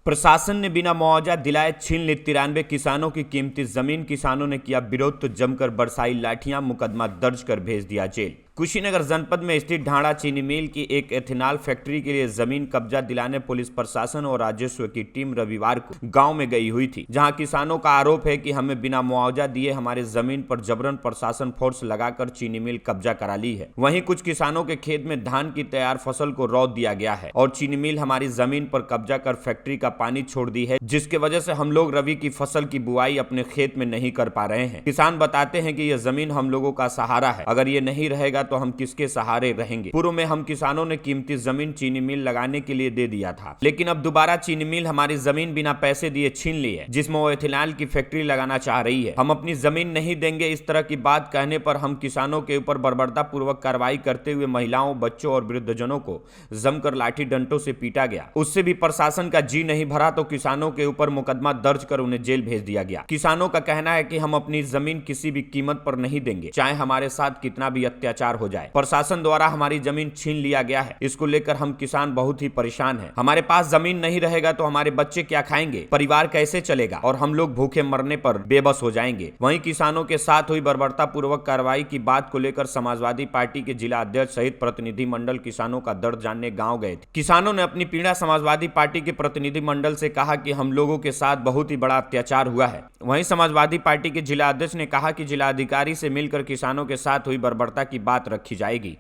प्रशासन ने बिना मुआवजा दिलाए छीन ली 93 किसानों की कीमती जमीन। किसानों ने किया विरोध तो जमकर बरसाई लाठियां, मुकदमा दर्ज कर भेज दिया जेल। कुशीनगर जनपद में स्थित ढाणा चीनी मिल की एक एथेनॉल फैक्ट्री के लिए जमीन कब्जा दिलाने पुलिस प्रशासन और राजस्व की टीम रविवार को गांव में गई हुई थी, जहां किसानों का आरोप है कि हमें बिना मुआवजा दिए हमारे जमीन पर जबरन प्रशासन फोर्स लगाकर चीनी मिल कब्जा करा ली है। वहीं कुछ किसानों के खेत में धान की तैयार फसल को रौंद दिया गया है और चीनी मिल हमारी जमीन पर कब्जा कर फैक्ट्री का पानी छोड़ दी है, जिसके वजह से हम लोग रबी की फसल की बुआई अपने खेत में नहीं कर पा रहे हैं। किसान बताते हैं कि यह जमीन हम लोगों का सहारा है, अगर ये नहीं रहेगा तो हम किसके सहारे रहेंगे। पूर्व में हम किसानों ने कीमती जमीन चीनी मिल लगाने के लिए दे दिया था, लेकिन अब दोबारा चीनी मिल हमारी जमीन बिना पैसे दिए छीन ली है, जिसमें वो एथेनॉल की फैक्ट्री लगाना चाह रही है। हम अपनी जमीन नहीं देंगे, इस तरह की बात कहने पर हम किसानों के ऊपर बर्बरता पूर्वक कार्रवाई करते हुए महिलाओं, बच्चों और वृद्धजनों को जमकर लाठी डंडों से पीटा गया। उससे भी प्रशासन का जी नहीं भरा तो किसानों के ऊपर मुकदमा दर्ज कर उन्हें जेल भेज दिया गया। किसानों का कहना है कि हम अपनी जमीन किसी भी कीमत पर नहीं देंगे, चाहे हमारे साथ कितना भी अत्याचार हो जाए। प्रशासन द्वारा हमारी जमीन छीन लिया गया है, इसको लेकर हम किसान बहुत ही परेशान हैं। हमारे पास जमीन नहीं रहेगा तो हमारे बच्चे क्या खाएंगे, परिवार कैसे चलेगा और हम लोग भूखे मरने पर बेबस हो जाएंगे। वहीं किसानों के साथ हुई बर्बरता पूर्वक कार्रवाई की बात को लेकर समाजवादी पार्टी के जिला अध्यक्ष सहित प्रतिनिधि मंडल किसानों का दर्द जानने गाँव गए थे। किसानों ने अपनी पीड़ा समाजवादी पार्टी के प्रतिनिधि मंडल से कहा कि हम लोगों के साथ बहुत ही बड़ा अत्याचार हुआ है। वहीं समाजवादी पार्टी के जिला अध्यक्ष ने कहा कि जिलाधिकारी से मिलकर किसानों के साथ हुई बर्बरता की बात रखी जाएगी।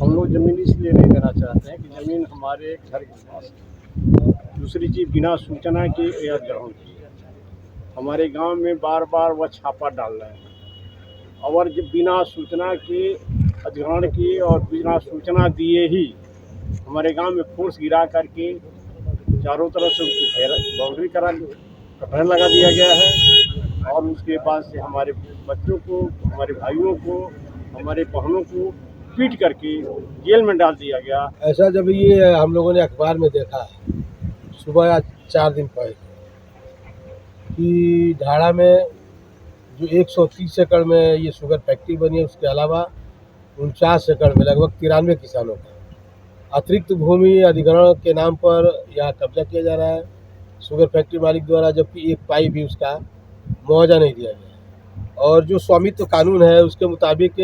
हम लोग ज़मीन इसलिए नहीं देना चाहते हैं कि ज़मीन हमारे घर के पास है। दूसरी चीज़, बिना सूचना के यह ग्रहण की है। हमारे गांव में बार बार वह छापा डाल रहे हैं और जब बिना सूचना के अधिग्रहण किए और बिना सूचना दिए ही हमारे गांव में फोर्स गिरा करके चारों तरफ से उनको बाउंड्री करा कटहर लगा दिया गया है और उसके बाद से हमारे बच्चों को, हमारे भाइयों को, हमारे बहनों को पीट करके जेल में डाल दिया गया। ऐसा जब ये हम लोगों ने अखबार में देखा सुबह या 4 दिन पहले कि ढाणा में जो 130 एकड़ में ये शुगर फैक्ट्री बनी है, उसके अलावा 49 एकड़ में लगभग 93 किसानों का अतिरिक्त भूमि अधिग्रहण के नाम पर यहाँ कब्जा किया जा रहा है शुगर फैक्ट्री मालिक द्वारा, जबकि एक पाई भी उसका मुआवजा नहीं दिया गया। और जो स्वामित्व कानून है उसके मुताबिक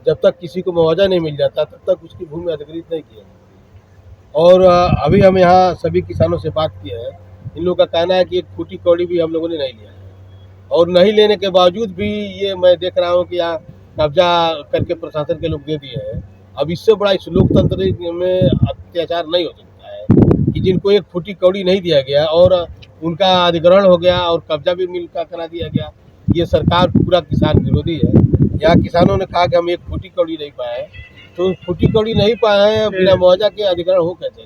जब तक किसी को मुआवजा नहीं मिल जाता तब तक उसकी भूमि अधिग्रहित नहीं किया। और अभी हम यहाँ सभी किसानों से बात किए हैं, इन लोगों का कहना है कि एक फूटी कौड़ी भी हम लोगों ने नहीं लिया है और नहीं लेने के बावजूद भी ये मैं देख रहा हूँ कि यहाँ कब्जा करके प्रशासन के लोग दे दिए हैं। अब इससे बड़ा इस लोकतंत्र में अत्याचार नहीं हो सकता है कि जिनको एक फूटी कौड़ी नहीं दिया गया और उनका अधिग्रहण हो गया और कब्जा भी मिल का करा दिया गया। ये सरकार पूरा किसान विरोधी है। यहाँ किसानों ने कहा कि हम एक फूटी कौड़ी नहीं पाए, तो फूटी कौड़ी नहीं पाए हैं, बिना मुआवजा के अधिग्रहण हो कैसे?